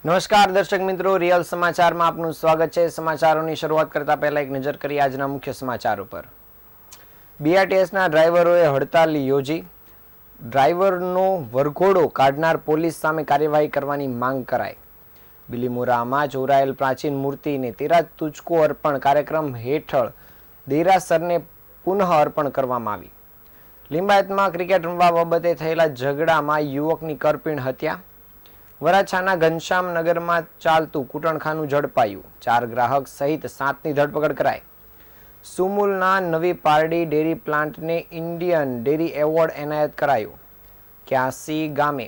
નમસ્કાર દર્શક મિત્રો, રિયલ સમાચારમાં આપનું સ્વાગત છે। સમાચારોની શરૂઆત કરતા પહેલા એક નજર કરીએ આજના મુખ્ય સમાચારો પર। બીઆરટીએસના ડ્રાઈવરોએ હડતાલ યોજી, ડ્રાઈવરનો વરઘોડો કાઢનાર પોલીસ સામે કાર્યવાહી કરવાની માંગ કરાઈ। બિલીમોરામાં ચોરાયેલ પ્રાચીન મૂર્તિને તેરા તુજકો અર્પણ કાર્યક્રમ હેઠળ દેરાસરને પુનઃ અર્પણ કરવામાં આવી। લિંબાયતમાં ક્રિકેટ રમવા બાબતે થયેલા ઝઘડામાં યુવકની કરપીણ હત્યા। વરાછાના ઘનશ્યામનગરમાં ચાલતું કૂટણખાનું ઝડપાયું, 4 ગ્રાહક સહિત 7ની ધરપકડ કરાઈ। સુમુલના નવી પારડી ડેરી પ્લાન્ટને ઇન્ડિયન ડેરી એવોર્ડ એનાયત કરાયો। 81 ગામે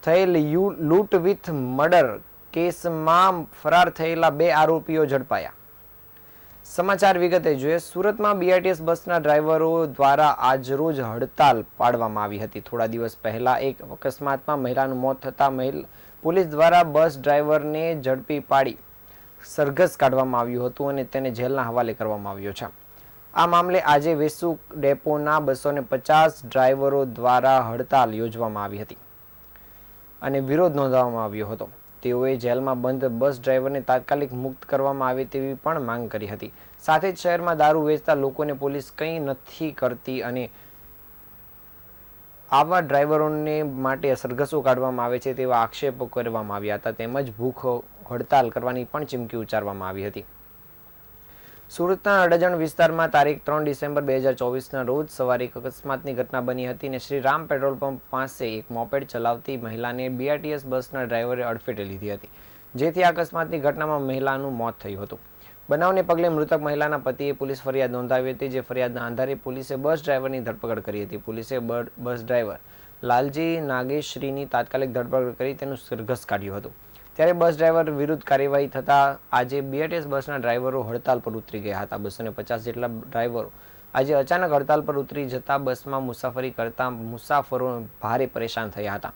થયેલ લૂંટ વિથ મર્ડર કેસમાં ફરાર થયેલા 2 આરોપીઓ ઝડપાયા। સમાચાર વિગતે જોઈએ। સુરતમાં બીઆરટીએસ બસના ડ્રાઈવરો દ્વારા આજરોજ હડતાલ પાડવામાં આવી હતી। થોડા દિવસ પહેલા એક અકસ્માતમાં મહિલાનું મોત થતાં પોલીસ દ્વારા બસ ડ્રાઈવરને ઝડપી પાડી સરઘસ કાઢવામાં આવ્યું હતું અને તેને જેલના હવાલે કરવામાં આવ્યો છે। આ મામલે આજે વેસુ ડેપોના 250 ડ્રાઈવરો દ્વારા હડતાલ યોજવામાં આવી હતી અને વિરોધ નોંધાવવામાં આવ્યો હતો। તેઓએ જેલમાં બંધ બસ ડ્રાઈવરને તાત્કાલિક મુક્ત કરવામાં આવે તેવી પણ માંગ કરી હતી। સાથે જ શહેરમાં દારૂ વેચતા લોકોને પોલીસ કંઈ નથી કરતી અને આવા ડ્રાઈવરોને માટે સરઘસો કાઢવામાં આવે છે તેવા આક્ષેપો કરવામાં આવ્યા હતા। તેમજ ભૂખ હડતાલ કરવાની પણ ચીમકી ઉચ્ચારવામાં આવી હતી। સુરતના અડાજણ વિસ્તારમાં તારીખ 3 ડિસેમ્બર 2024ના રોજ સવારે એક અકસ્માતની ઘટના બની હતી અને શ્રી રામ પેટ્રોલ પંપ પાસે એક મોપેડ ચલાવતી મહિલાને બીઆરટીએસ બસના ડ્રાઈવરે અડફેટે લીધી હતી, જેથી આ અકસ્માતની ઘટનામાં મહિલાનું મોત થયું હતું। બનાવને પગલે મૃતક મહિલાના પતિએ પોલીસ ફરિયાદ નોંધાવી હતી, જે ફરિયાદના આધારે પોલીસે બસ ડ્રાઈવરની ધરપકડ કરી હતી। પોલીસે બસ ડ્રાઈવર લાલજી નાગેશ્રીની તાત્કાલિક ધરપકડ કરી તેનું સરઘસ કાઢ્યું હતું। ત્યારે બસ ડ્રાઈવર વિરુદ્ધ કાર્યવાહી થતાં આજે બીઆરટીએસ બસના ડ્રાઈવરો હડતાલ પર ઉતરી ગયા હતા। 250 જેટલા ડ્રાઈવરો આજે અચાનક હડતાલ પર ઉતરી જતા બસમાં મુસાફરી કરતા મુસાફરો ભારે પરેશાન થયા હતા।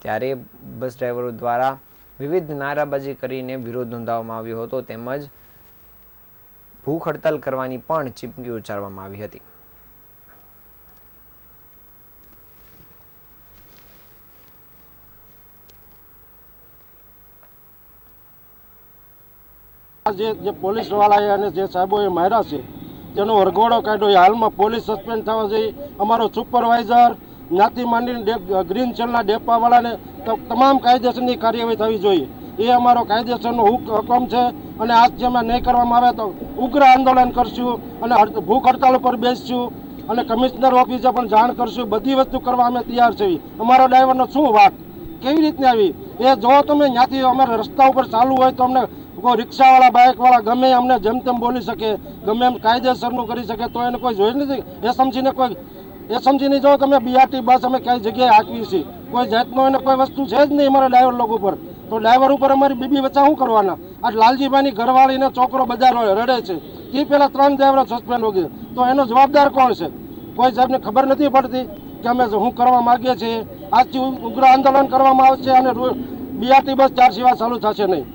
ત્યારે બસ ડ્રાઈવરો દ્વારા વિવિધ નારાબાજી કરીને વિરોધ નોંધાવવામાં આવ્યો હતો, તેમજ ભૂખ હડતાલ કરવાની પણ ચીમકી ઉચ્ચારવામાં આવી હતી। જે પોલીસ વાળાએ અને જે સાહેબોએ માર્યા છે તેનો વરઘોડો કાઢ્યો। હાલમાં પોલીસ સસ્પેન્ડ થવા જોઈએ। અમારો સુપરવાઇઝર જ્ઞાતિ માંડીને ગ્રીન ચેનલના ડેપાવાળાને તમામ કાયદેસરની કાર્યવાહી થવી જોઈએ, એ અમારો કાયદેસરનો હુકમ છે અને આજ અમે નહીં કરવામાં આવે તો ઉગ્ર આંદોલન કરશું અને ભૂખ હડતાલ ઉપર બેસશું અને કમિશનર ઓફિસે પણ જાણ કરશું। બધી વસ્તુ કરવા અમે તૈયાર છીએ। અમારો ડ્રાઈવરનો શું વાત, કેવી રીતની આવી એ જો તમે ત્યાંથી અમારે રસ્તા ઉપર ચાલુ હોય તો અમને કોઈ રિક્ષાવાળા બાઇકવાળા ગમે અમને જેમ તેમ બોલી શકે, ગમે એમ કાયદેસરનું કરી શકે, તો એને કોઈ જોઈ નથી। એ સમજીને જો તમે બીઆરટી બસ અમે કઈ જગ્યાએ હાંકવી છીએ, કોઈ જાતનો એને કોઈ વસ્તુ છે જ નહીં અમારા ડ્રાઈવર લોકો ઉપર, તો ડ્રાઈવર ઉપર અમારી બીબી બચ્ચા શું કરવાના? આ લાલજીભાઈની ઘરવાળીને છોકરો બજાર રડે છે, તે પેલા 3 ડ્રાઈવરો સસ્પેન્ડ વગેરે, તો એનો જવાબદાર કોણ છે? કોઈ સાહેબને ખબર નથી પડતી કે અમે શું કરવા માંગીએ છીએ। આજથી ઉગ્ર આંદોલન કરવામાં આવશે અને બીઆરટી બસ 4 સિવાય ચાલુ થશે નહીં।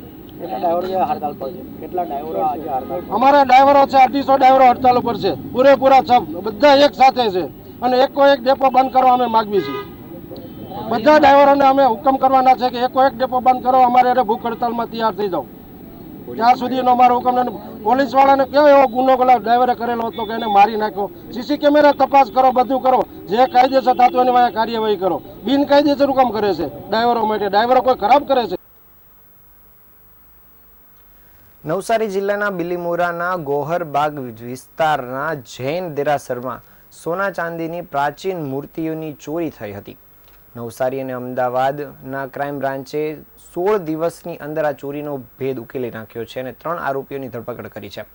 અમારા ડ્રાઈવરો છે 800 ડ્રાઈવરો હડતાલ ઉપર છે, પૂરેપૂરા બધા એક સાથે છે અને એકો એક ડેપો બંધ કરવા અમે માગીએ છીએ। બધા ડ્રાઈવરોને અમે હુકમ કરવાના છે કે એકો એક ડેપો બંધ કરો, અમારે ભૂખ હડતાલમાં તૈયાર થઈ જાઓ ત્યાં સુધીનો અમારો હુકમ। પોલીસ વાળાને કેવો એવો ગુનો ડ્રાઈવરે કરેલો હતો કે એને મારી નાખ્યો, સીસી કેમેરા તપાસ કરો, બધું કરો, જે કાયદેસર થતું એની વાંહે કાર્યવાહી કરો। બિનકાયદેસર હુકમ કરે છે ડ્રાઈવરો માટે, ડ્રાઈવરો કોઈ ખરાબ કરે છે? નવસારી જિલ્લાના બિલીમોરાના ગોહરબાગ વિસ્તારના જૈન દેરાસરમાં સોના ચાંદીની પ્રાચીન મૂર્તિઓની ચોરી થઈ હતી। નવસારી અને અમદાવાદના ક્રાઇમ બ્રાન્ચે 16 દિવસની અંદર આ ચોરીનો ભેદ ઉકેલી નાખ્યો છે અને 3 આરોપીઓની ધરપકડ કરી છે।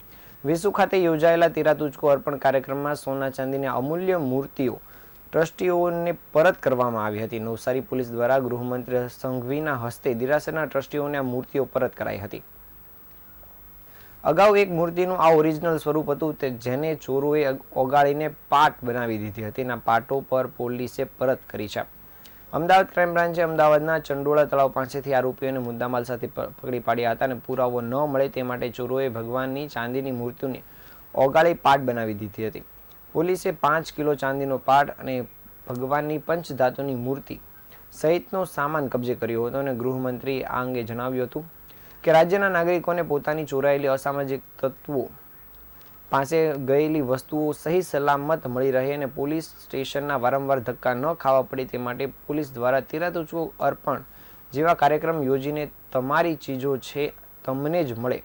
વેસુ ખાતે યોજાયેલા તેરા તુજકો અર્પણ કાર્યક્રમમાં સોના ચાંદીની અમૂલ્ય મૂર્તિઓ ટ્રસ્ટીઓને પરત કરવામાં આવી હતી। નવસારી પોલીસ દ્વારા ગૃહમંત્રી સંઘવીના હસ્તે દેરાસરના ટ્રસ્ટીઓને આ મૂર્તિઓ પરત કરાઈ હતી। અગાઉ એક મૂર્તિનું આ ઓરિજિનલ સ્વરૂપ હતું, જેને ચોરોએ ઓગાળીને પાટ બનાવી દીધી હતી। તેના પાટો પર પોલીસે પરત કરી છે। અમદાવાદ ક્રાઇમ બ્રાન્ચે અમદાવાદના ચંડોળા તળાવ પાસેથી આરોપીઓને મુદ્દામાલ સાથે પકડી પાડ્યા હતા અને પુરાવો ન મળે તે માટે ચોરોએ ભગવાનની ચાંદીની મૂર્તિઓને ઓગાળી પાટ બનાવી દીધી હતી। પોલીસે 5 કિલો ચાંદીનો પાટ અને ભગવાનની પંચધાતુની મૂર્તિ સહિતનો સામાન કબજે કર્યો હતો અને ગૃહમંત્રી આ અંગે જણાવ્યું હતું કે રાજ્યના નાગરિકોને પોતાની ચોરાયેલી અસામાજિક તત્વો પાસે ગયેલી વસ્તુઓ સહી સલામત મળી રહે અને પોલીસ સ્ટેશનના વારંવાર ધક્કા ન ખાવા પડે તે માટે પોલીસ દ્વારા તિરાતુચકો અર્પણ જેવા કાર્યક્રમ યોજીને તમારી ચીજો છે તમને જ મળે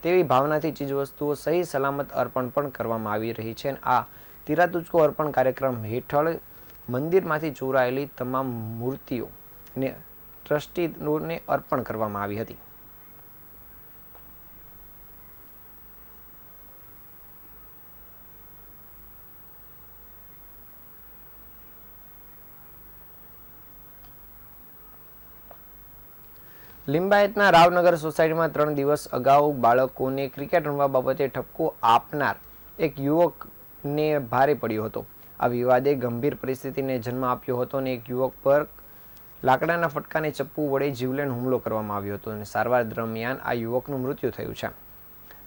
તેવી ભાવનાથી ચીજવસ્તુઓ સહી સલામત અર્પણ પણ કરવામાં આવી રહી છે. આ તિરાતુચકો અર્પણ કાર્યક્રમ હેઠળ મંદિરમાંથી ચોરાયેલી તમામ મૂર્તિઓને ટ્રસ્ટીઓને અર્પણ કરવામાં આવી હતી. લિંબાયતના રાવનગર સોસાયટીમાં 3 દિવસ અગાઉ બાળકોને ક્રિકેટ રમવા બાબતે ઠપકો આપનાર એક યુવકને ભારે પડ્યો હતો. આ વિવાદે ગંભીર પરિસ્થિતિને જન્મ આપ્યો હતો અને એક યુવક પર લાકડાના ફટકાને ચપ્પુ વડે જીવલેણ હુમલો કરવામાં આવ્યો હતો અને સારવાર દરમિયાન આ યુવકનું મૃત્યુ થયું છે.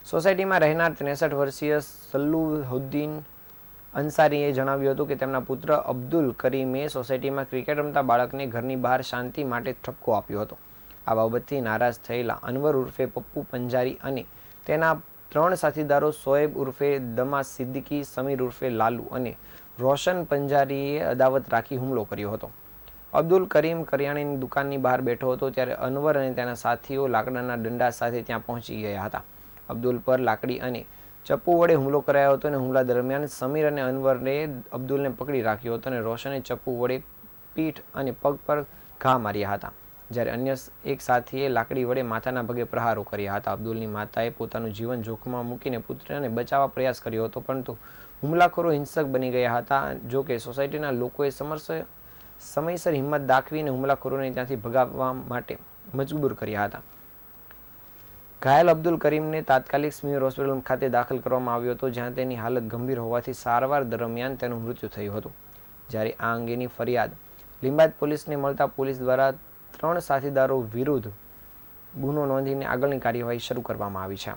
સોસાયટીમાં રહેનાર 63 વર્ષીય સલ્લુદ્દીન અંસારીએ જણાવ્યું હતું કે તેમના પુત્ર અબ્દુલ કરીમે સોસાયટીમાં ક્રિકેટ રમતા બાળકને ઘરની બહાર શાંતિ માટે ઠપકો આપ્યો હતો. આ બાબતથી નારાજ થયેલા અનવર ઉર્ફે પપ્પુ પંજારી અને તેના 3 સાથીદારો સોએબ ઉર્ફે દમા સિદ્દીકી, સમીર ઉર્ફે લાલુ અને રોશન પંજારીએ અદાવત રાખી હુમલો કર્યો હતો. અબ્દુલ કરીમ કરિયાણાની દુકાનની બહાર બેઠો હતો ત્યારે અનવર અને તેના સાથીઓ લાકડાના દંડા સાથે ત્યાં પહોંચી ગયા હતા. અબ્દુલ પર લાકડી અને ચપ્પુ વડે હુમલો કરાયો હતો અને હુમલા દરમિયાન સમીર અને અનવરે અબ્દુલને પકડી રાખ્યો હતો અને રોશને ચપ્પુ વડે પીઠ અને પગ પર ઘા માર્યા હતા, જ્યારે અન્ય એક સાથીએ લાકડી વડે માથાના ભાગે પ્રહારો કર્યા હતા. અબ્દુલની માતાએ પોતાનું જીવન જોખમમાં મૂકીને પુત્રને બચાવવા પ્રયાસ કર્યો હતો, પરંતુ હુમલાખોરો હિંસક બની ગયા હતા. જો કે સોસાયટીના લોકોએ સમયસર હિંમત દાખવીને હુમલાખોરોને ત્યાંથી ભગાવવા માટે મજબૂર કર્યા હતા. ઘાયલ અબ્દુલ કરીમને તાત્કાલિક સ્મીર હોસ્પિટલ ખાતે દાખલ કરવામાં આવ્યો હતો, જ્યાં તેની હાલત ગંભીર હોવાથી સારવાર દરમિયાન તેનું મૃત્યુ થયું હતું. જ્યારે આ અંગેની ફરિયાદ લિંબાયત પોલીસને મળતા પોલીસ દ્વારા 3 સાથીદારો વિરુદ્ધ ગુનો નોંધીને આગળની કાર્યવાહી શરૂ કરવામાં આવી છે.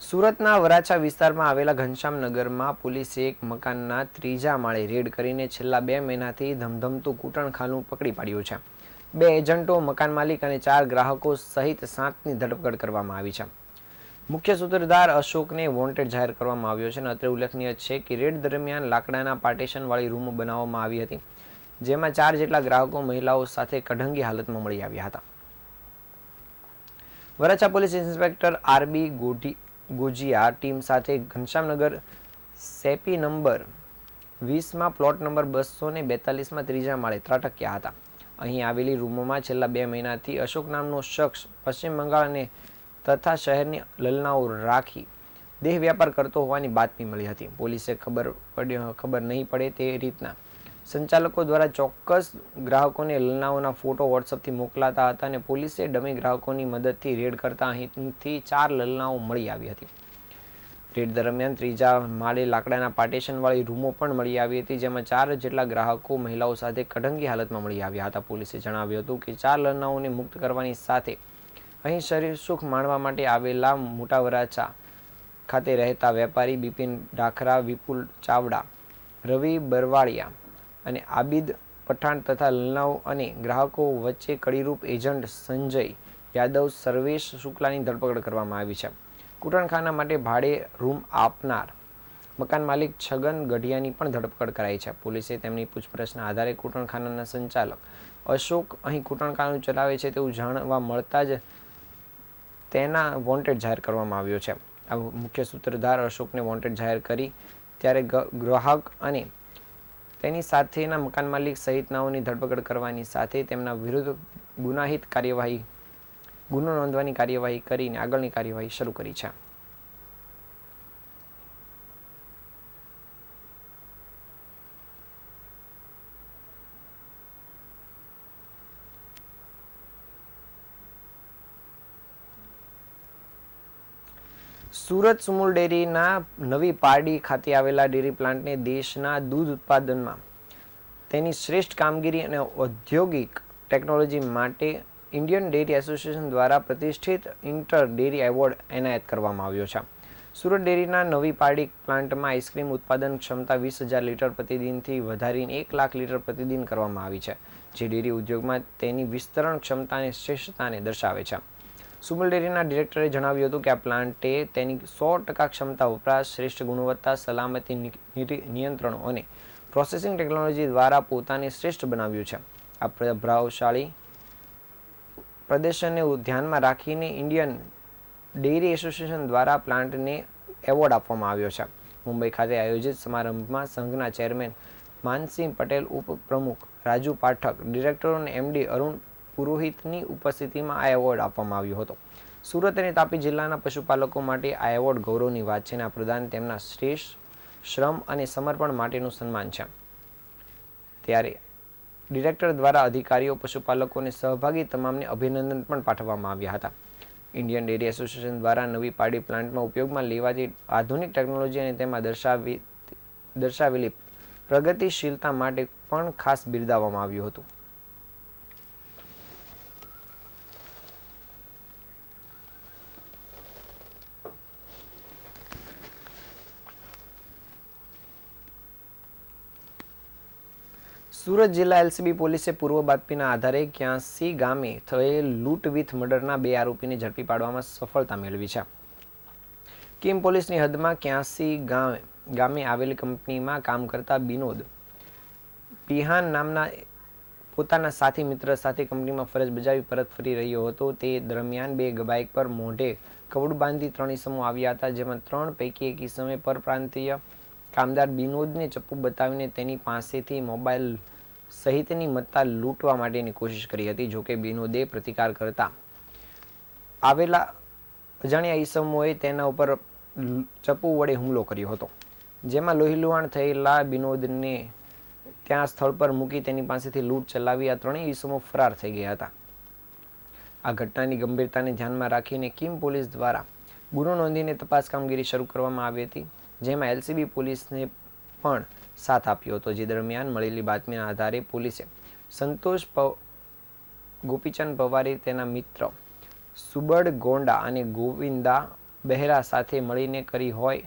સુરતના વરાછા વિસ્તારમાં આવેલા ઘનશ્યામનગરમાં પોલીસે એક મકાનના 3જા માળે રેડ કરીને છેલ્લા 2 મહિનાથી ધમધમતું કૂટણખાનું પકડી પાડ્યું છે. 2 એજન્ટો, મકાન માલિક અને 4 ગ્રાહકો સહિત 7ની ધરપકડ કરવામાં આવી છે. મુખ્ય સૂત્રધાર અશોકને વોન્ટેડ જાહેર કરવામાં આવ્યો છે અને અત્રે ઉલ્લેખનીય છે કે રેડ દરમિયાન લાકડાના પાર્ટીશનવાળી રૂમ બનાવવામાં આવી હતી, જેમાં 4 જેટલા ગ્રાહકો મહિલાઓ સાથે કઢંગી હાલતમાં મળી આવ્યા હતા. Varachha police inspector R B Gojiya ટીમ સાથે ઘનશ્યામનગર સેપી નંબર 20માં પ્લોટ નંબર 242માં 3જા માળે ત્રાટક્યા હતા. અહીં આવેલી રૂમોમાં છેલ્લા 2 મહિનાથી અશોક નામનો શખ્સ પશ્ચિમ બંગાળ અને તથા શહેરની લલનાઓ રાખી દેહ વ્યાપાર કરતો હોવાની બાતમી મળી હતી. પોલીસે ખબર નહીં પડે તે રીતના સંચાલકો દ્વારા ચોક્કસ ગ્રાહકોને લલનાઓના ફોટો વોટ્સઅપથી મોકલાતા હતા અને પોલીસે ડમી ગ્રાહકોની મદદથી રેડ કરતા અહીંથી 4 લલનાઓ મળી આવી હતી. રેડ દરમિયાન 3જા માળે લાકડાના પાર્ટીશનવાળી રૂમો પણ મળી આવી હતી, જેમાં 4 જેટલા ગ્રાહકો મહિલાઓ સાથે કઢંગી હાલતમાં મળી આવ્યા હતા. પોલીસે જણાવ્યું હતું કે 4 લલનાઓને મુક્ત કરવાની સાથે અહીં શરીર સુખ માણવા માટે આવેલા મોટા વરાછા ખાતે રહેતા વેપારી બિપિન ડાખરા, વિપુલ ચાવડા, રવિ બરવાળિયા અને આબિદ પઠાણ તથા લલનાઓ અને ગ્રાહકો વચ્ચે કડીરૂપ એજન્ટ સંજય યાદવ, સર્વેશ શુક્લાની ધરપકડ કરવામાં આવી છે. કૂટણખાના માટે ભાડે રૂમ આપનાર મકાન માલિક છગન ગઢિયાની પણ ધરપકડ કરાઈ છે. પોલીસે તેમની પૂછપરછના આધારે કૂટણખાનાના સંચાલક અશોક અહીં કૂટણખાનું ચલાવે છે તેવું જાણવા મળતા જ તેના વોન્ટેડ જાહેર કરવામાં આવ્યો છે. આ મુખ્ય સૂત્રધાર અશોકને વોન્ટેડ જાહેર કરી ત્યારે ગ્રાહક અને તેની સાથેના મકાન માલિક સહિતનાઓની ધરપકડ કરવાની સાથે તેમના વિરુદ્ધ ગુનો નોંધવાની કાર્યવાહી કરીને આગળની કાર્યવાહી શરૂ કરી છે. સુરત સુમુલ ડેરીના નવી પારડી ખાતે આવેલા ડેરી પ્લાન્ટને દેશના દૂધ ઉત્પાદનમાં તેની શ્રેષ્ઠ કામગીરી અને ઔદ્યોગિક ટેકનોલોજી માટે ઇન્ડિયન ડેરી એસોસિએશન દ્વારા પ્રતિષ્ઠિત ઇન્ટર ડેરી એવોર્ડ એનાયત કરવામાં આવ્યો છે. સુરત ડેરીના નવી પાડી પ્લાન્ટમાં આઈસ્ક્રીમ ઉત્પાદન ક્ષમતા 20,000 લીટર પ્રતિદિનથી વધારીને 1 લાખ લીટર પ્રતિદિન કરવામાં આવી છે, જે ડેરી ઉદ્યોગમાં તેની વિસ્તરણ ક્ષમતાની શ્રેષ્ઠતાને દર્શાવે છે. સુમલ ડેરીના ડિરેક્ટરે જણાવ્યું હતું કે આ પ્લાન્ટે તેની 100% ક્ષમતા વપરાશ, શ્રેષ્ઠ ગુણવત્તા, સલામતી નિયંત્રણો અને પ્રોસેસિંગ ટેકનોલોજી દ્વારા પોતાને શ્રેષ્ઠ બનાવ્યું છે. આ પ્રભાવશાળી પ્રદર્શનને ધ્યાનમાં રાખીને ઇન્ડિયન ડેરી એસોસિએશન દ્વારા પ્લાન્ટને એવોર્ડ આપવામાં આવ્યો છે. મુંબઈ ખાતે આયોજિત સમારંભમાં સંઘના ચેરમેન માનસિંહ પટેલ, ઉપપ્રમુખ રાજુ પાઠક, ડિરેક્ટર અને એમડી અરુણ પુરોહિતની ઉપસ્થિતિમાં આ એવોર્ડ આપવામાં આવ્યો હતો. સુરત અને તાપી જિલ્લાના પશુપાલકો માટે આ એવોર્ડ ગૌરવની વાત છે અને આ પ્રદાન તેમના શ્રેષ્ઠ શ્રમ અને સમર્પણ માટેનું સન્માન છે. ત્યારે ડિરેક્ટર દ્વારા અધિકારીઓ, પશુપાલકો અને સહભાગી તમામને અભિનંદન પણ પાઠવવામાં આવ્યા હતા. ઇન્ડિયન ડેરી એસોસિએશન દ્વારા નવી પાડી પ્લાન્ટમાં ઉપયોગમાં લેવાતી આધુનિક ટેકનોલોજી અને તેમાં દર્શાવેલી પ્રગતિશીલતા માટે પણ ખાસ બિરદાવવામાં આવ્યું હતું. સુરત જિલ્લા એલસીબી પોલીસે પૂર્વ બાતમીના આધારે 81 ગામે થયેલ લૂંટ વિથ મર્ડરના 2 આરોપીને ઝડપી પાડવામાં સફળતા મેળવી છે. કિમ પોલીસની હદમાં 81 ગામે આવેલી કંપનીમાં કામ કરતા બિનોદ પિહાન નામના પોતાના સાથી મિત્ર સાથે કંપનીમાં ફરજ બજાવી પરત ફરી રહ્યો હતો. તે દરમિયાન 2 બાઇક પર મોઢે કવડું બાંધી 3 ઈસમો આવ્યા હતા, જેમાં 3 પૈકી એક ઈસમે પરપ્રાંતીય કામદાર બિનોદને ચપ્પુ બતાવીને તેની પાસેથી મોબાઈલ સહિતની મત્તા લૂંટવા માટેની કોશિશ કરી હતી. જોકે બિનોદે પ્રતિકાર કરતા આવેલા અજાણ્યા ઈસમોએ તેના ઉપર ચપ્પુ વડે હુમલો કર્યો હતો, જેમાં લોહીલુહાણ થયેલા બિનોદને ત્યાં સ્થળ પર મૂકી તેની પાસેથી લૂંટ ચલાવી આ 3 ઈસમો ફરાર થઈ ગયા હતા. આ ઘટનાની ગંભીરતાને ધ્યાનમાં રાખીને કિમ પોલીસ દ્વારા ગુનો નોંધીને તપાસ કામગીરી શરૂ કરવામાં આવી હતી, જેમાં એલસીબી પોલીસને પણ સાથ આપ્યો હતો. જે દરમિયાન મળેલી બાતમીના આધારે પોલીસે સંતોષ ગોપીચંદ પવારે, તેના મિત્ર સુબડ ગોંડા અને ગોવિંદા બહેરા સાથે મળીને કરી હોય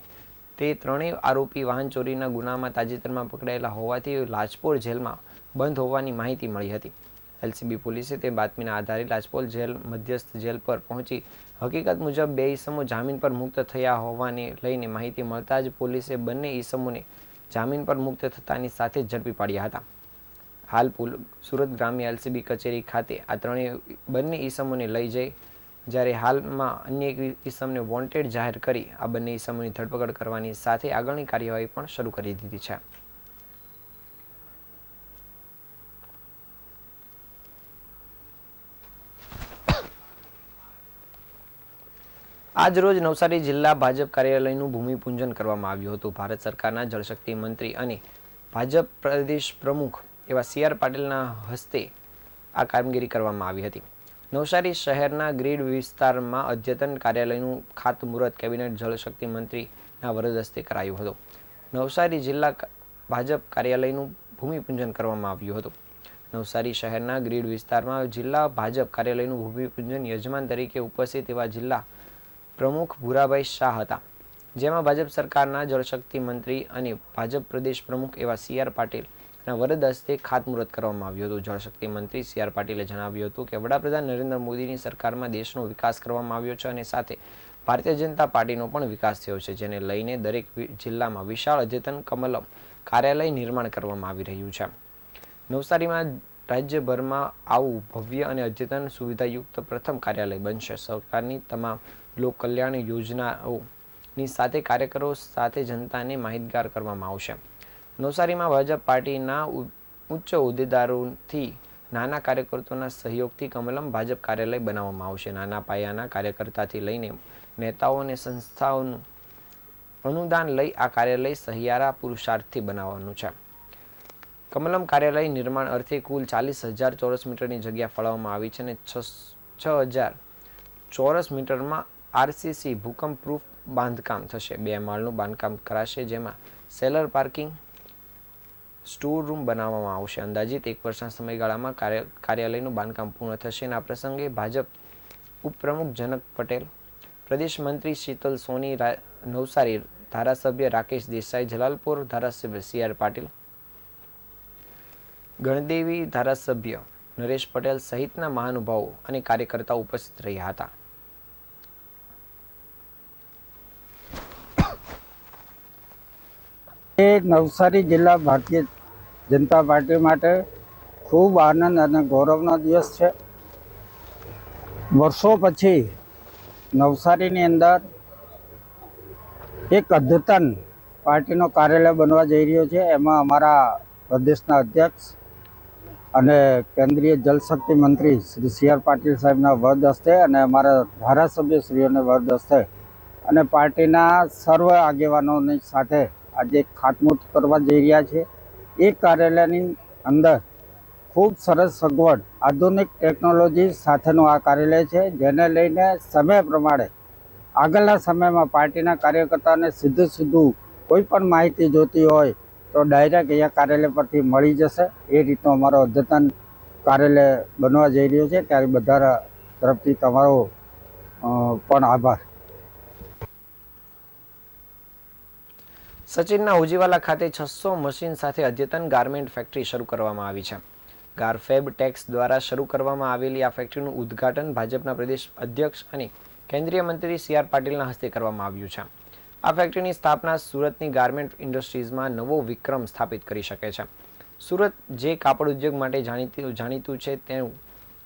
તે 3 આરોપી વાહન ચોરીના ગુનામાં તાજેતરમાં પકડાયેલા હોવાથી લાજપોર જેલમાં બંધ હોવાની માહિતી મળી હતી. એલસીબી પોલીસે તે બાતમીના આધારે લાજપોર જેલ મધ્યસ્થ જેલ પર પહોંચી હકીકત મુજબ 2 ઈસમો જામીન પર મુક્ત થયા હોવાને લઈને માહિતી મળતા જ પોલીસે બંને ઈસમોને જામીન પર મુક્ત થતાની સાથે ઝડપી પાડ્યા હતા. હાલ સુરત ગ્રામ્ય એલસીબી કચેરી ખાતે આ બંને ઈસમોને લઈ જઈ, જ્યારે હાલમાં અન્ય એક ઈસમને વોન્ટેડ જાહેર કરી આ બંને ઈસમોની ધરપકડ કરવાની સાથે આગળની કાર્યવાહી પણ શરૂ કરી દીધી છે. આજ રોજ નવસારી જિલ્લા ભાજપ કાર્યાલયનું ભૂમિપૂજન કરવામાં આવ્યું હતું. ભારત સરકારના જળશક્તિ મંત્રી અને ભાજપ પ્રદેશ પ્રમુખ એવા CR પાટીલના હસ્તે આ કામગીરી કરવામાં આવી હતી. નવસારી શહેરના ગ્રીડ વિસ્તારમાં અદ્યતન કાર્યાલયનું ખાતમુહૂર્ત કેબિનેટ જળશક્તિ મંત્રીના વરદ હસ્તે કરાયું હતું. નવસારી જિલ્લા ભાજપ કાર્યાલયનું ભૂમિપૂજન કરવામાં આવ્યું હતું. નવસારી શહેરના ગ્રીડ વિસ્તારમાં જિલ્લા ભાજપ કાર્યાલયનું ભૂમિપૂજન યજમાન તરીકે ઉપસ્થિત એવા જિલ્લા પ્રમુખ ભૂરાભાઈ શાહ હતા, જેમાં ભાજપ સરકારના જળશક્તિ મંત્રી અને ભાજપ પ્રદેશ પ્રમુખ એવા CR પાટીલના વરદ હસ્તે ખાતમુહૂર્ત કરવામાં આવ્યું હતું. જળશક્તિ મંત્રી CR પાટીલે જણાવ્યું હતું કે વડાપ્રધાન નરેન્દ્ર મોદીની સરકારમાં દેશનો વિકાસ કરવામાં આવ્યો છે અને સાથે ભારતીય જનતા પાર્ટીનો પણ વિકાસ થયો છે, જેને લઈને દરેક જિલ્લામાં વિશાળ અદ્યતન કમલમ કાર્યાલય નિર્માણ કરવામાં આવી રહ્યું છે. નવસારીમાં રાજ્યભરમાં આવું ભવ્ય અને અદ્યતન સુવિધાયુક્ત પ્રથમ કાર્યાલય બનશે. સરકારની તમામ લોક કલ્યાણ યોજનાઓની સાથે કાર્યકરો સાથે જનતાને માહિતગાર કરવામાં આવશે. નવસારીમાં ભાજપ પાર્ટીના ઉચ્ચ હોદ્દેદારોથી નાના કાર્યકર્તાઓના સહયોગથી કમલમ ભાજપ કાર્યાલય બનાવવામાં આવશે. નાના પાયાના કાર્યકર્તાથી લઈને નેતાઓ અને સંસ્થાઓનું અનુદાન લઈ આ કાર્યાલય સહિયારા પુરુષાર્થથી બનાવવાનું છે. કમલમ કાર્યાલય નિર્માણ અર્થે કુલ 40,000 ચોરસ મીટરની જગ્યા ફાળવવામાં આવી છે અને 6,000 ચોરસ મીટરમાં RCC ભૂકંપ પ્રૂફ બાંધકામ થશે. 2 માળનું બાંધકામ કરાશે, જેમાં સેલર પાર્કિંગ, સ્ટોર રૂમ બનાવવામાં આવશે. અંદાજિત 1 વર્ષના સમયગાળામાં કાર્યાલયનું બાંધકામ પૂર્ણ થશે. અને આ પ્રસંગે ભાજપ ઉપપ્રમુખ જનક પટેલ, પ્રદેશ મંત્રી શીતલ સોની, નવસારી ધારાસભ્ય રાકેશ દેસાઈ, જલાલપુર ધારાસભ્ય CR પાટીલ, ગણદેવી ધારાસભ્ય નરેશ પટેલ સહિતના મહાનુભાવો અને કાર્યકર્તાઓ ઉપસ્થિત રહ્યા હતા. નવસારી જિલ્લા ભારતીય જનતા પાર્ટી માટે ખૂબ આનંદ અને ગૌરવનો દિવસ છે. વર્ષો પછી નવસારીની અંદર એક અદ્યતન પાર્ટીનો કાર્યાલય બનવા જઈ રહ્યો છે. એમાં અમારા પ્રદેશના અધ્યક્ષ અને કેન્દ્રીય જલશક્તિ મંત્રી શ્રી CR પાટીલ સાહેબના વરદ હસ્તે અને અમારા ધારાસભ્યશ્રીઓના વરદ હસ્તે અને પાર્ટીના સર્વ આગેવાનોની સાથે આજે ખાતમુહૂર્ત કરવા જઈ રહ્યા છે. એ કાર્યાલયની અંદર ખૂબ સરસ સગવડ, આધુનિક ટેકનોલોજી સાથેનું આ કાર્યાલય છે, જેને લઈને સમય પ્રમાણે આગળના સમયમાં પાર્ટીના કાર્યકર્તાને સીધું કોઈ પણ માહિતી જોતી હોય તો ડાયરેક્ટ અહીંયા કાર્યાલય પરથી મળી જશે. એ રીતનો અમારો અદ્યતન કાર્યાલય બનવા જઈ રહ્યો છે. ત્યારે બધા તરફથી તમારો પણ આભાર. સચિનના હોજીવાલા ખાતે 600 મશીન સાથે અદ્યતન ગાર્મેન્ટ ફેક્ટરી શરૂ કરવામાં આવી છે. ગારફેબ ટેક્સ દ્વારા શરૂ કરવામાં આવેલી આ ફેક્ટરીનું ઉદ્ઘાટન ભાજપના પ્રદેશ અધ્યક્ષ અને કેન્દ્રીય મંત્રી CR પાટીલના હસ્તે કરવામાં આવ્યું છે. આ ફેક્ટરીની સ્થાપના સુરતની ગાર્મેન્ટ ઇન્ડસ્ટ્રીઝમાં નવો વિક્રમ સ્થાપિત કરી શકે છે. સુરત જે કાપડ ઉદ્યોગ માટે જાણીતું છે, તેનું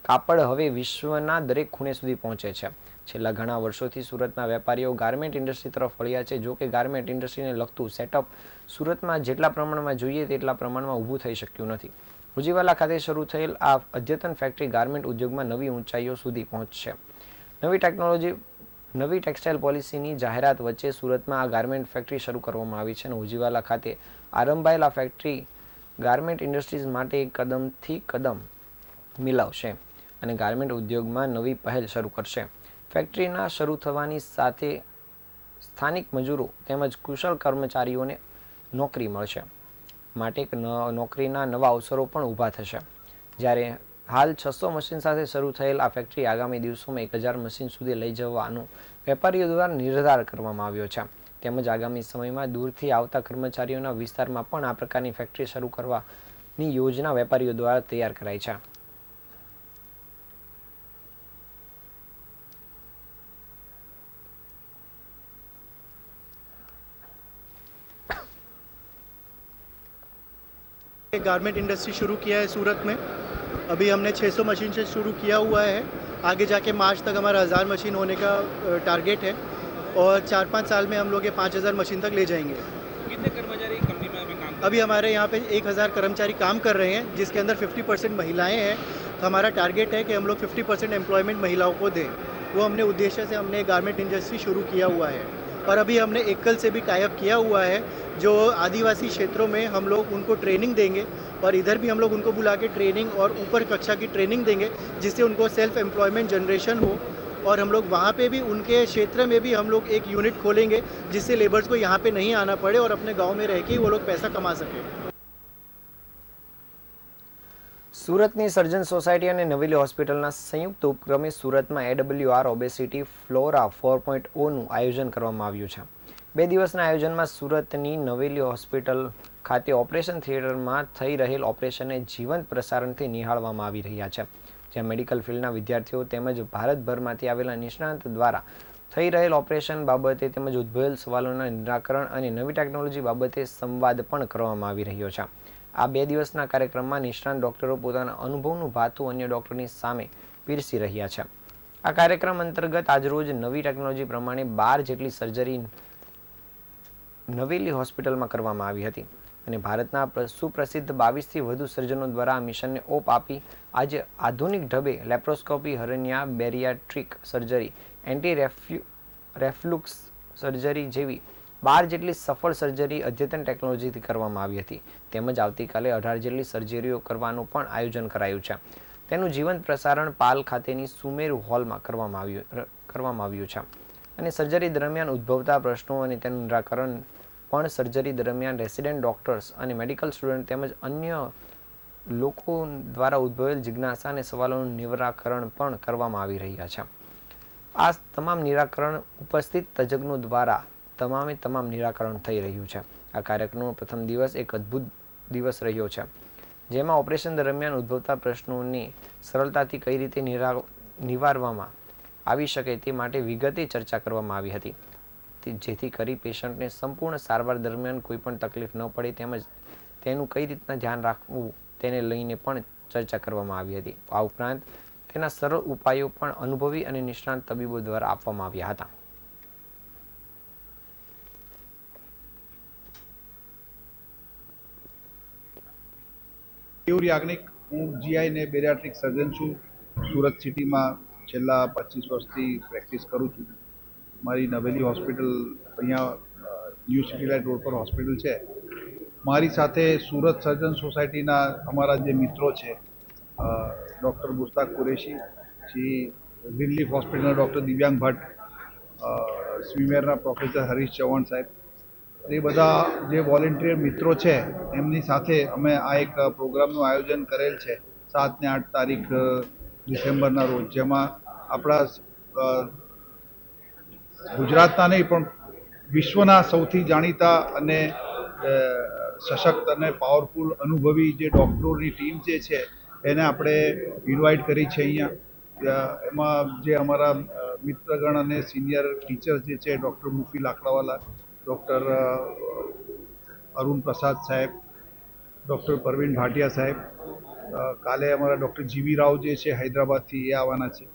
કાપડ હવે વિશ્વના દરેક ખૂણે સુધી પહોંચે છે. છેલ્લા ઘણા વર્ષોથી સુરતના વેપારીઓ ગાર્મેન્ટ ઇન્ડસ્ટ્રી તરફ વળ્યા છે. જો કે ગાર્મેન્ટ ઇન્ડસ્ટ્રીને લગતું સેટઅપ સુરતમાં જેટલા પ્રમાણમાં જોઈએ તેટલા પ્રમાણમાં ઊભું થઈ શક્યું નથી. હોજીવાલા ખાતે શરૂ થયેલ આ અદ્યતન ફેક્ટરી ગાર્મેન્ટ ઉદ્યોગમાં નવી ઊંચાઈઓ સુધી પહોંચશે. નવી ટેક્સટાઇલ પોલિસીની જાહેરાત વચ્ચે સુરતમાં આ ગાર્મેન્ટ ફેક્ટરી શરૂ કરવામાં આવી છે. અને હોજીવાલા ખાતે આરંભાયેલ આ ફેક્ટરી ગાર્મેન્ટ ઇન્ડસ્ટ્રીઝ માટે એક કદમથી કદમ મિલાવશે અને ગાર્મેન્ટ ઉદ્યોગમાં નવી પહેલ શરૂ કરશે. ફેક્ટરીના શરૂ થવાની સાથે સ્થાનિક મજૂરો તેમજ કુશળ કર્મચારીઓને નોકરી મળશે. માટે નોકરીના નવા અવસરો પણ ઊભા થશે. જ્યારે હાલ 600 મશીન સાથે શરૂ થયેલ આ ફેક્ટરી આગામી દિવસોમાં 1000 મશીન સુધી લઈ જવાનો વેપારીઓ દ્વારા નિર્ધાર કરવામાં આવ્યો છે. તેમજ આગામી સમયમાં દૂરથી આવતા કર્મચારીઓના વિસ્તારમાં પણ આ પ્રકારની ફેક્ટરી શરૂ કરવાની યોજના વેપારીઓ દ્વારા તૈયાર કરાઈ છે. गारमेंट इंडस्ट्री शुरू किया है सूरत में. अभी हमने 600 मशीन से शुरू किया हुआ है. आगे जाके मार्च तक हमारा 1000 मशीन होने का टारगेट है और 4-5 साल में हम लोग ये 5000 मशीन तक ले जाएंगे. कितने कर्मचारी कंपनी में काम कर? अभी हमारे यहाँ पे 1000 कर्मचारी काम कर रहे हैं, जिसके अंदर 50% महिलाएं हैं. तो हमारा टारगेट है कि हम लोग 50% एम्प्लॉयमेंट महिलाओं को दें. वो हमने उद्देश्य से हमने गारमेंट इंडस्ट्री शुरू किया हुआ है. और अभी हमने एकल से भी टाई अप किया हुआ है, जो आदिवासी क्षेत्रों में हम लोग उनको ट्रेनिंग देंगे और इधर भी हम लोग उनको बुला के ट्रेनिंग और ऊपर कक्षा की ट्रेनिंग देंगे, जिससे उनको सेल्फ एम्प्लॉयमेंट जनरेशन हो. और हम लोग वहाँ पे भी उनके क्षेत्र में भी हम लोग एक यूनिट खोलेंगे, जिससे लेबर्स को यहाँ पे नहीं आना पड़े और अपने गांव में रह के वो लोग पैसा कमा सके. સુરતની સર્જન સોસાયટી અને નવેલી હોસ્પિટલના સંયુક્ત ઉપક્રમે સુરતમાં AWR ઓબેસિટી ફ્લોરા 4.0નું આયોજન કરવામાં આવ્યું છે. 2 દિવસના આયોજનમાં સુરતની નવેલી હોસ્પિટલ ખાતે ઓપરેશન થિયેટરમાં થઈ રહેલ ઓપરેશનને જીવંત પ્રસારણથી નિહાળવામાં આવી રહ્યા છે, જ્યાં મેડિકલ ફિલ્ડના વિદ્યાર્થીઓ તેમજ ભારતભરમાંથી આવેલા નિષ્ણાત દ્વારા થઈ રહેલ ઓપરેશન બાબતે તેમજ ઉદ્ભવેલ સવાલોના નિરાકરણ અને નવી ટેકનોલોજી બાબતે સંવાદ પણ કરવામાં આવી રહ્યો છે. આ 2 દિવસના કાર્યક્રમમાં નિષ્ણાત ડોક્ટરો પોતાના અનુભવનું ભાથું અન્ય ડોક્ટરની સામે પીરસી રહ્યા છે. આ કાર્યક્રમ અંતર્ગત આજરોજ નવી ટેકનોલોજી પ્રમાણે 12 જેટલી સર્જરી નવેલી હોસ્પિટલમાં કરવામાં આવી હતી અને ભારતના સુપ્રસિદ્ધ 22થી વધુ સર્જનો દ્વારા આ મિશનને ઓપ આપી આજે આધુનિક ઢબે laparoscopy, hernia, bariatric surgery, anti reflux surgery જેવી 12 જેટલી સફળ સર્જરી અદ્યતન ટેકનોલોજીથી કરવામાં આવી હતી. તેમજ આવતીકાલે 18 જેટલી સર્જરીઓ કરવાનું પણ આયોજન કરાયું છે. તેનું જીવંત પ્રસારણ પાલ ખાતેની સુમેરુ હોલમાં કરવામાં આવ્યું છે અને સર્જરી દરમિયાન ઉદ્ભવતા પ્રશ્નો અને તેનું નિરાકરણ પણ સર્જરી દરમિયાન રેસિડેન્ટ ડોક્ટર્સ અને મેડિકલ સ્ટુડન્ટ તેમજ અન્ય લોકો દ્વારા ઉદ્ભવેલ જિજ્ઞાસા અને સવાલોનું નિરાકરણ પણ કરવામાં આવી રહ્યા છે. આ તમામ નિરાકરણ ઉપસ્થિત તજજ્ઞો દ્વારા તમામ નિરાકરણ થઈ રહ્યું છે. આ કાર્યક્રમનો પ્રથમ દિવસ એક અદ્ભુત દિવસ રહ્યો છે, જેમાં ઓપરેશન દરમિયાન ઉદ્ભવતા પ્રશ્નોની સરળતાથી કઈ રીતે નિવારવામાં આવી શકે તે માટે વિગતે ચર્ચા કરવામાં આવી હતી, જેથી કરી પેશન્ટને સંપૂર્ણ સારવાર દરમિયાન કોઈ પણ તકલીફ ન પડે તેમજ તેનું કઈ રીતના ધ્યાન રાખવું તેને લઈને પણ ચર્ચા કરવામાં આવી હતી. આ ઉપરાંત તેના સરળ ઉપાયો પણ અનુભવી અને નિષ્ણાત તબીબો દ્વારા આપવામાં આવ્યા હતા. કેયુર યાજ્ઞિક, હું જીઆઈ ને બેરિયાટ્રિક સર્જન છું. સુરત સિટીમાં છેલ્લા 25 વર્ષથી પ્રેક્ટિસ કરું છું. મારી નવેલી હોસ્પિટલ અહીંયા ન્યૂ સિટી લાઇટ રોડ પર હોસ્પિટલ છે. મારી સાથે સુરત સર્જન સોસાયટીના અમારા જે મિત્રો છે, ડૉક્ટર મુસ્તાક કુરેશી, પછી ગ્રીનલીફ હોસ્પિટલના ડૉક્ટર દિવ્યાંગ ભટ્ટ, સ્વીમેરના પ્રોફેસર હરીશ ચૌહાણ સાહેબ, એ બધા જે વોલેન્ટિયર મિત્રો છે એમની સાથે અમે આ એક પ્રોગ્રામનું આયોજન કરેલ છે 7 ને 8 તારીખ ડિસેમ્બરના રોજ, જેમાં આપણા ગુજરાતના નહીં પણ વિશ્વના સૌથી જાણીતા અને સશક્ત અને પાવરફુલ અનુભવી જે ડૉક્ટરોની ટીમ જે છે એને આપણે ઇન્વાઇટ કરી છે અહીંયા. એમાં જે અમારા મિત્રગણ અને સિનિયર ટીચર જે છે, ડૉક્ટર મુફી લાકડાવાલા, ડૉક્ટર અરુણ પ્રસાદ સાહેબ, ડૉક્ટર પરવીન ભાટિયા સાહેબ, કાલે અમારા ડૉક્ટર જીવી રાવ જે છે હૈદરાબાદથી એ આવવાના છે,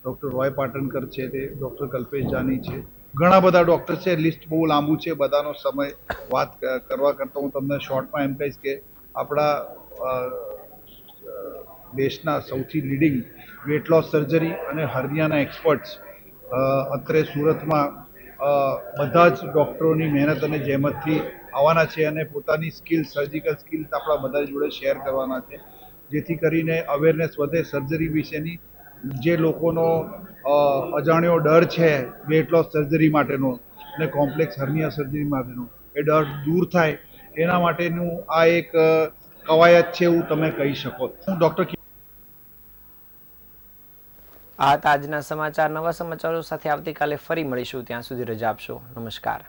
ડૉક્ટર રોય પાટણકર છે, તે ડૉક્ટર કલ્પેશ જાની છે, ઘણા બધા ડૉક્ટર છે. લિસ્ટ બહુ લાંબુ છે, બધાનો સમય વાત કરવા કરતાં હું તમને શોર્ટમાં એમ કહીશ કે આપણા દેશના સૌથી લીડિંગ વેટ લોસ સર્જરી અને હર્નિયાના એક્સપર્ટ્સ અત્રે સુરતમાં બધા જ ડૉક્ટરોની મહેનત અને જહેમતથી આવવાના છે અને પોતાની સ્કિલ્સ, સર્જિકલ સ્કિલ્સ આપણા બધા જોડે શેર કરવાના છે, જેથી કરીને અવેરનેસ વધે સર્જરી વિશેની. જે લોકોનો અજાણ્યો ડર છે વેટ લોસ સર્જરી માટેનો અને કોમ્પ્લેક્સ હર્નિયા સર્જરી માટેનો, એ ડર દૂર થાય એના માટેનું આ એક કવાયત છે એવું તમે કહી શકો. હું ડૉક્ટર આ હતા આજના સમાચાર. નવા સમાચારો સાથે આવતીકાલે ફરી મળીશું. ત્યાં સુધી રજા આપશો. નમસ્કાર.